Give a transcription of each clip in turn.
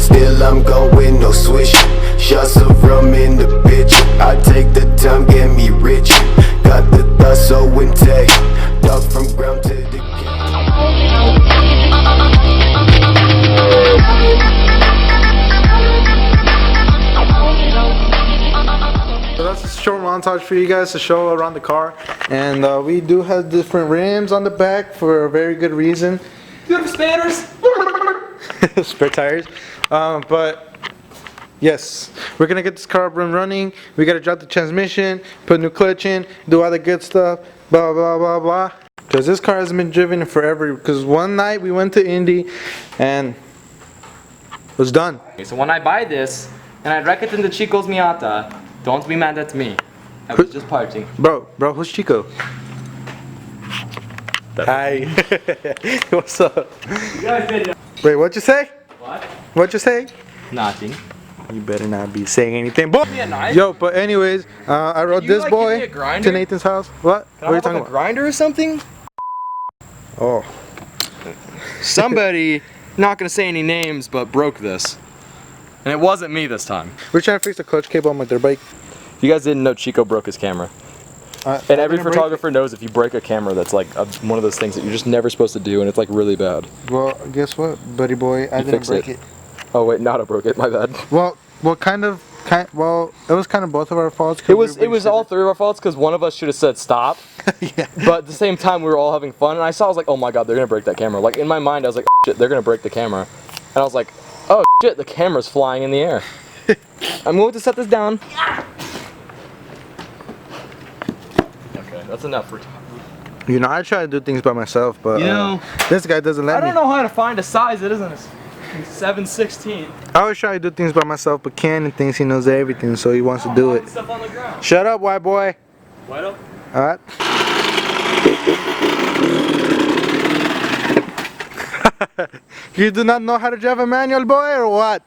Still I'm going, no switch. Shots of rum in the bitch. I take the time, get me rich. Got the thoughts so intact. Dog from ground to the So that's a short montage for you guys to show around the car, and we do have different rims on the back for a very good reason. Beautiful spanners. Spare tires, but yes, we're gonna get this car up and running. We gotta drop the transmission, put a new clutch in, do all the good stuff, blah blah blah blah. Because this car hasn't been driven in forever. Because one night we went to Indy and it was done. Okay, so when I buy this and I wreck it into Chico's Miata, don't be mad at me. I was just partying. Bro, who's Chico? Hi. What's up? You guys didn't know. Wait, what'd you say? What? What'd you say? Nothing. You better not be saying anything. Boy. Give me a knife. Yo, but anyways, I rode this boy to Nathan's house. What? Can what are you talking about? A grinder or something? Oh. Somebody, not gonna say any names, but broke this. And it wasn't me this time. We're trying to fix the clutch cable on my dirt bike. You guys didn't know Chico broke his camera. And every photographer knows if you break a camera, that's like one of those things that you're just never supposed to do, and it's like really bad. Well, guess what, buddy boy? I didn't break it. Oh wait, Nada broke it. My bad. Well, well, it was kind of both of our faults. It was all three of our faults because one of us should have said stop. Yeah. But at the same time, we were all having fun, and I was like, oh my god, they're gonna break that camera. Like in my mind, I was like, oh, shit, they're gonna break the camera, and I was like, oh shit, the camera's flying in the air. I'm going to set this down. That's enough for time. You know, I try to do things by myself, but you know, this guy doesn't let me. I don't know how to find a size that isn't a 7/16. I always try to do things by myself, but Cannon thinks he knows everything, so he wants to do it. Stuff on the ground. Shut up, white boy. White up. Alright. You do not know how to drive a manual, boy, or what?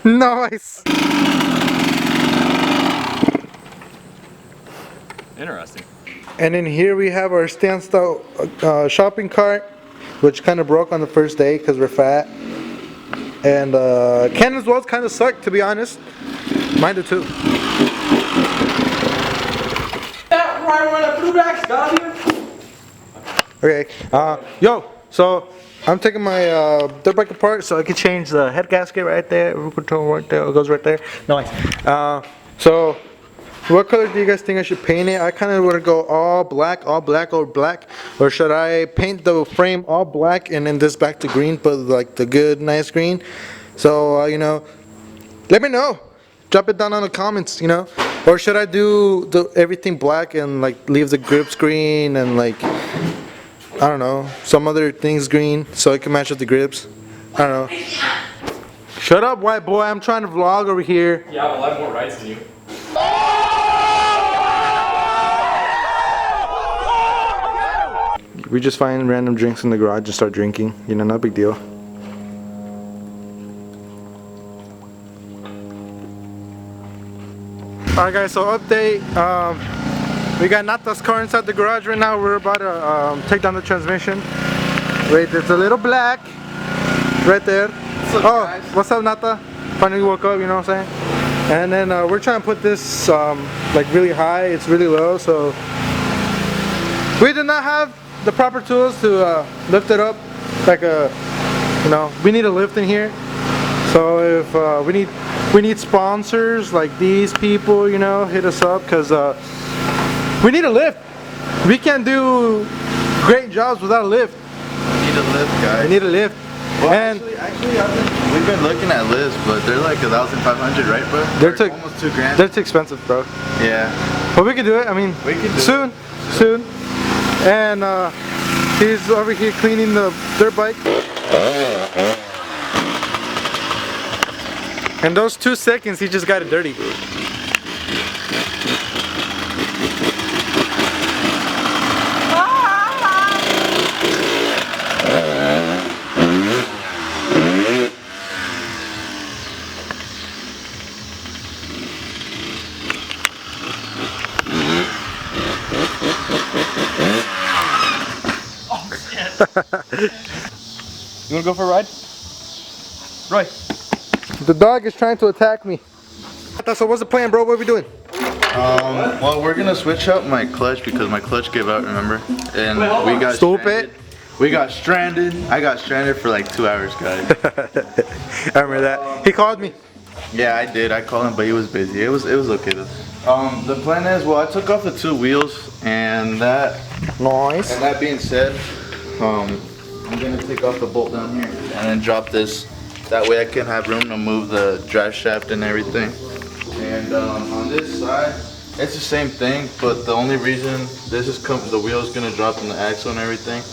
Nice. Interesting. And then here we have our standstill shopping cart, which kind of broke on the first day because we're fat. And Cannon's wheels kind of suck, to be honest. Mine do too. Okay. Yo, so I'm taking my dirt bike apart so I can change the head gasket right there. Remote control right there. It goes right there. Nice. So what color do you guys think I should paint it? I kind of want to go all black, or black. Or should I paint the frame all black and then this back to green, but like the good, nice green? So, you know, let me know. Drop it down on the comments, you know. Or should I do everything black and like leave the grips green and like, I don't know, some other things green so it can match with the grips? I don't know. Shut up, white boy. I'm trying to vlog over here. Yeah, well, I have more rights than you. We just find random drinks in the garage and start drinking. You know, no big deal. Alright guys, so update. We got Nata's car inside the garage right now. We're about to take down the transmission. Wait, there's a little black right there. What's up, guys? What's up, Nata? Finally woke up, you know what I'm saying? And then we're trying to put this like really high. It's really low, so we do not have the proper tools to lift it up. Like you know, we need a lift in here. So if we need sponsors like these people, you know, hit us up because we need a lift. We can't do great jobs without a lift. We need a lift, guys. We need a lift. Well, and actually, we've been looking at lifts, but they're like 1,500, right, bro? They're almost $2,000. They're too expensive, bro. Yeah. But we can do it. I mean, we can do soon. And he's over here cleaning the dirt bike. And those 2 seconds, he just got it dirty. You wanna go for a ride? Roy. The dog is trying to attack me. So what's the plan, bro? What are we doing? Well, we're gonna switch out my clutch because my clutch gave out, remember? And we got Stupid. We got stranded. I got stranded for like 2 hours, guys. I remember that. He called me. Yeah, I did. I called him, but he was busy. It was okay though. The plan is, well, I took off the 2 wheels, and that being said, I'm gonna take off the bolt down here and then drop this. That way I can have room to move the drive shaft and everything. And on this side, it's the same thing, but the only reason the wheel is gonna drop in the axle and everything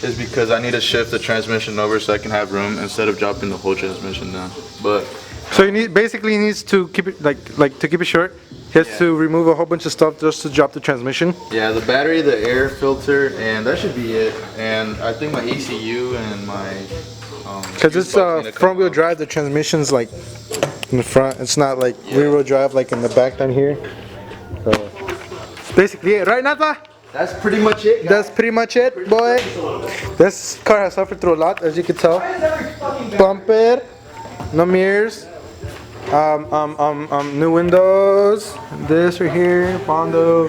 is because I need to shift the transmission over so I can have room instead of dropping the whole transmission down. But so he needs to keep it like to keep it short. He has to remove a whole bunch of stuff just to drop the transmission. yeah, the battery, the air filter, and that should be it. And I think my ECU and my because it's front wheel drive, the transmission's like in the front. It's not like rear wheel drive like in the back down here. So that's basically it, right, Nata? That's pretty much it, guys. That's pretty much it, boy. This car has suffered through a lot, as you can tell. Bumper, no mirrors, new windows, this right here, Bondo.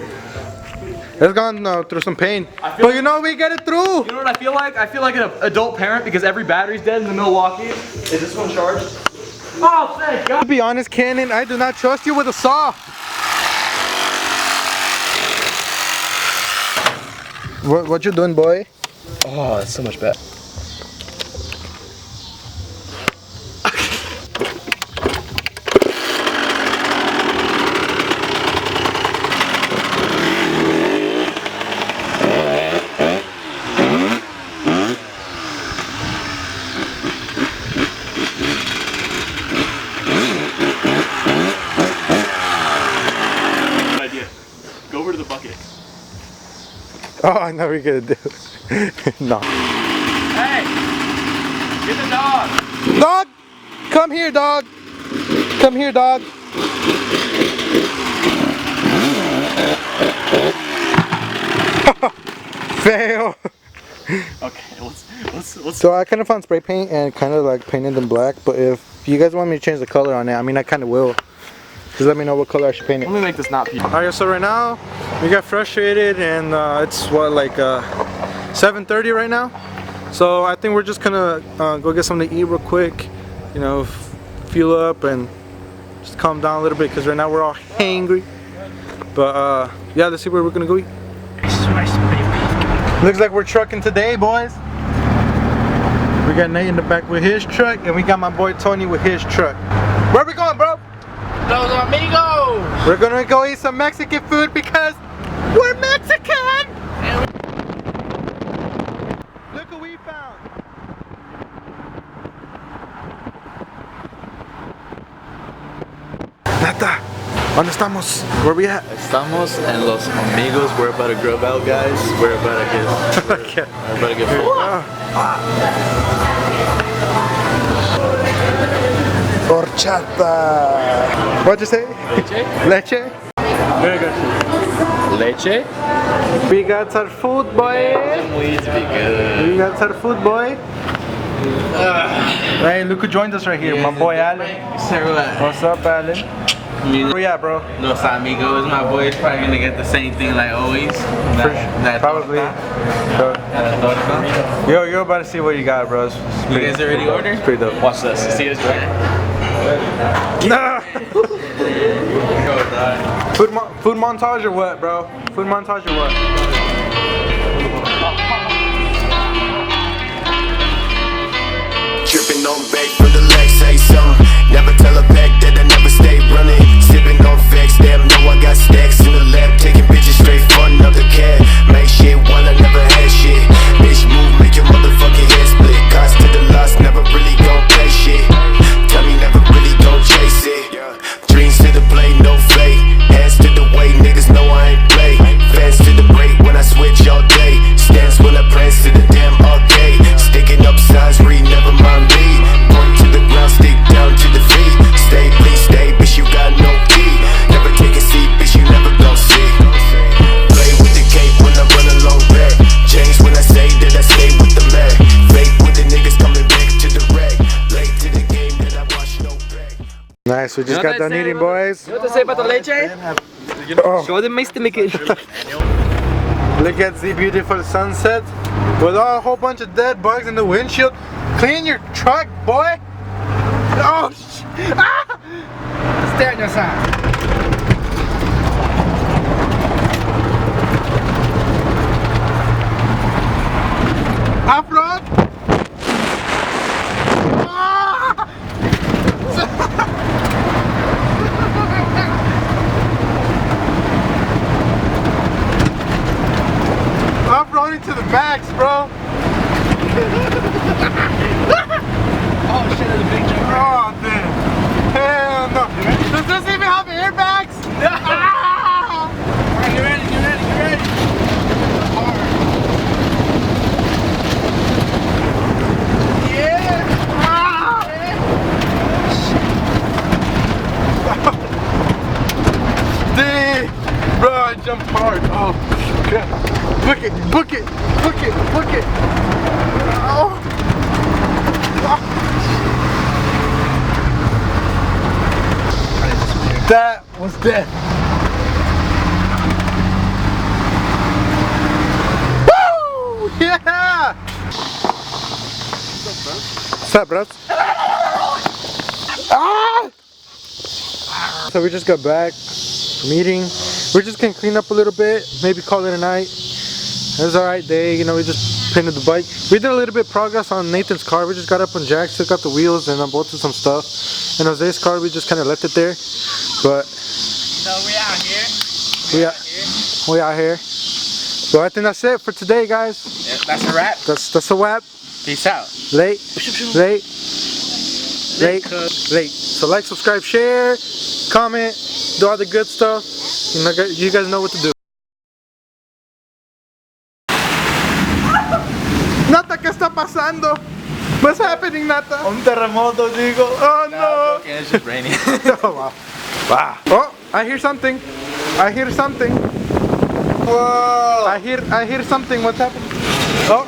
It's gone through some pain, but you know we get it through. You know what I feel like? I feel like an adult parent because every battery's dead in the Milwaukee. Is this one charged? Oh, thank God. To be honest, Cannon, I do not trust you with a saw. What you doing, boy? Oh, that's so much better. Go over to the bucket. Oh, I know what you're gonna do. No. Hey! Get the dog! Dog! Come here, dog! Come here, dog! Fail! Okay, let's. So I kind of found spray paint and kind of like painted them black, but if you guys want me to change the color on it, I mean I kind of will. Just let me know what color I should paint it. Let me make this not pee. Alright, so right now we got frustrated and it's what, like 7:30 right now. So I think we're just gonna go get something to eat real quick, you know, fuel up and just calm down a little bit because right now we're all hangry. But yeah, let's see where we're gonna go eat. Looks like we're trucking today, boys. We got Nate in the back with his truck and we got my boy Tony with his truck. Where are we going, bro? Los amigos! We're gonna go eat some Mexican food because we're Mexican! Look what we found! Nata, ¿dónde estamos? Where we at? Estamos en Los Amigos. We're about to grub out, guys. We're about to get. We're about to get full. Horchata. What'd you say? Leche? Very good. Leche? We got our food, boy. Please be good. We got our food, boy. Hey, look who joined us right here, my boy Alan. What's up, Alan? Where you at, bro? Los Amigos, my boy is probably gonna get the same thing like always. Probably. Yo, you're about to see what you got, bro. You guys already ordered? It's pretty dope. Watch this. See this right? Nah. Food montage or what, bro? Food montage or what? Tripping on back from the legs, say something. Never tell a pack that I never stay running. Sipping on facts, damn, know I got stacks in the lab. Taking bitches straight for another cat. Make shit while I never had shit. Bitch move, make your motherfucking head split. Cost to the loss, never really gon' play shit. Tell me never really gon' chase it. Dreams to the play, no fake. Hands to the way, niggas know I ain't play. Fans to the break when I switch all day. Stance when I prance to the damn arcade. Sticking up signs, read, never mind me. Point to the ground, stick down to the feet. Stay please. so we just got done eating, boys. You know what they say about the leche? Oh. Show them make it. Look at the beautiful sunset with a whole bunch of dead bugs in the windshield. Clean your truck, boy. Oh, ah! Stay on your side. Off-road. Ah! Off-roading to the backs, bro. Oh shit, there's a big jump. Oh, damn. Hell no. Does this even have airbags? No. Ah! Alright, get ready. Yeah. Ah! Dang. Bro, I jumped hard. Oh, God. Book it. Oh. That was death. Woo! Yeah! What's up, bros? Ah! So we just got back from eating. We're just gonna clean up a little bit, maybe call it a night. It was an alright day, you know, we just painted the bike. We did a little bit of progress on Nathan's car. We just got up on Jack's, took out the wheels, and unbolted some stuff. And Jose's car, we just kind of left it there. But So we out here. we out here. So I think that's it for today, guys. Yeah, that's a wrap. That's a wrap. Peace out. Late. So like, subscribe, share, comment, do all the good stuff. You guys know what to do. Nata, ¿qué está pasando? What's happening, Nata? Un terremoto, digo. Oh no! Okay, it's just raining. Oh, wow. Wow. Oh, I hear something. Whoa! I hear something. What's happening? Oh.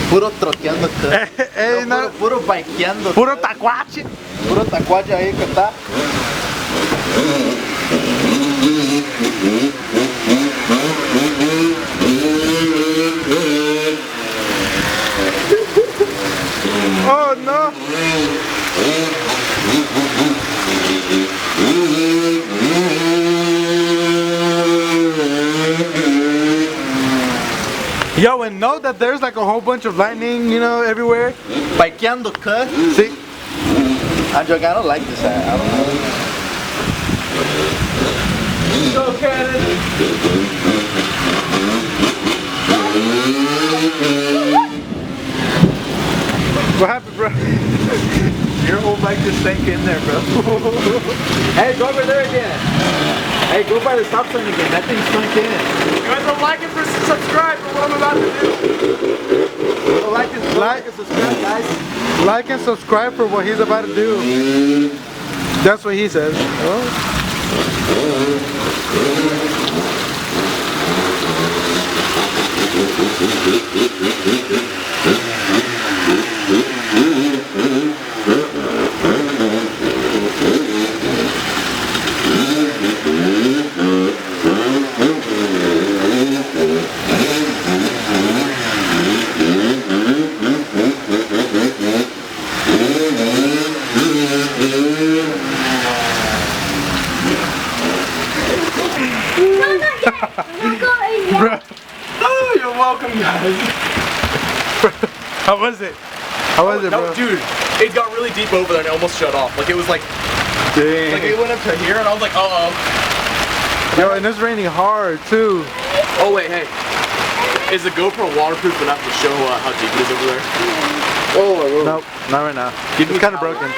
Puro troteando acá. No, puro bikeando. Puro tacuache. Puro tacuache ahí que está. Oh no. Yo, and know that there's like a whole bunch of lightning, you know, everywhere. Bikeando, cut. See? I don't like this hat. I don't know. Go, Cannon. What happened, bro? Your whole bike just sank in there, bro. Hey, go over there again. Hey, go by the stop sign again. That thing sunk in. You guys don't like and subscribe for what I'm about to do. Like and subscribe, guys. Like and subscribe for what he's about to do. That's what he says. Bro. Oh, you're welcome, guys. How was it? How was it, bro? No, dude, it got really deep over there and it almost shut off. Like it was like Dang. it went up to here and I was like, uh-oh. Yo, and it's raining hard too. Oh wait, hey. Is the GoPro waterproof enough to show how deep it is over there? Oh, I will. Nope, not right now. Give me It's kind of power. broken.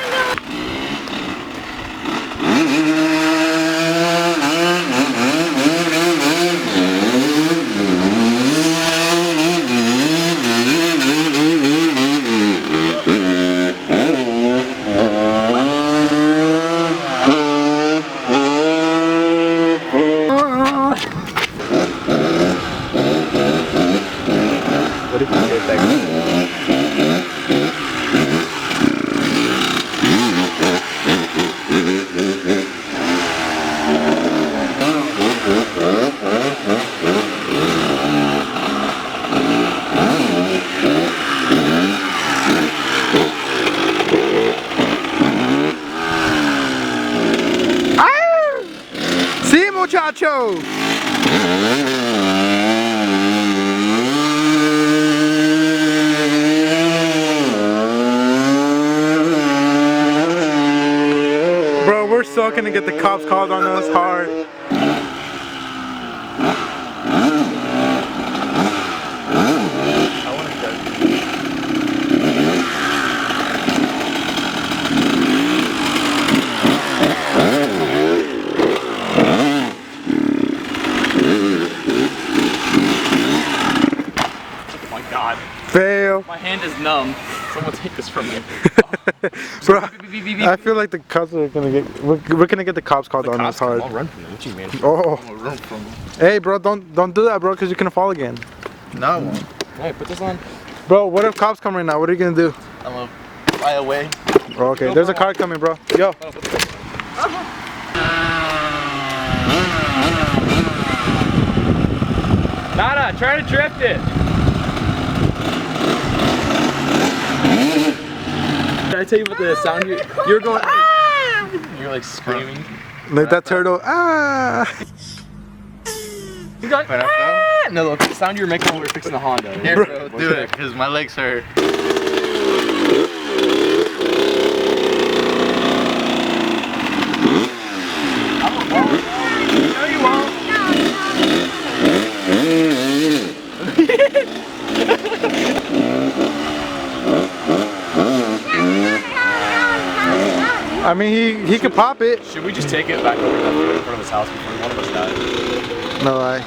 What if you get macho. Bro, we're so gonna get the cops called on us hard. Fail. My hand is numb. Someone take this from me. Bro, I feel like the cops are gonna get. We're gonna get the cops called on us hard. I'll run from them. What you mean? Oh. I'm gonna run from him. Hey, bro, don't do that, bro, because you're gonna fall again. No, I won't. Hey, put this on. Bro, what if cops come right now? What are you gonna do? I'm gonna fly away. Oh, okay, there's a car coming, bro. Yo. Nada, try to drift it. Did I tell you about the sound you're going? Ah! You're like screaming. Like that turtle. Ah. You got. Ah! No, look, the sound you were making when we were fixing the Honda. Here, bro, do it, because my legs hurt. No, you won't. I mean, he could pop it. Should we just take it back over to in front of his house before one of us dies? No lie.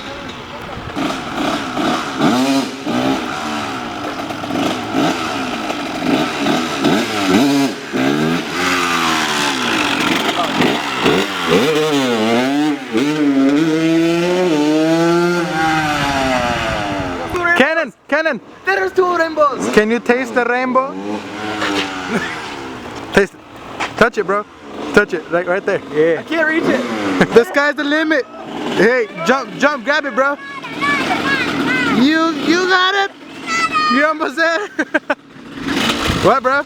Cannon! There's two rainbows! Can you taste the rainbow? Taste it. Touch it, bro. Touch it, like right there. Yeah. I can't reach it! The sky's the limit. Hey, jump, grab it, bro. You got it. You almost there. What, bro?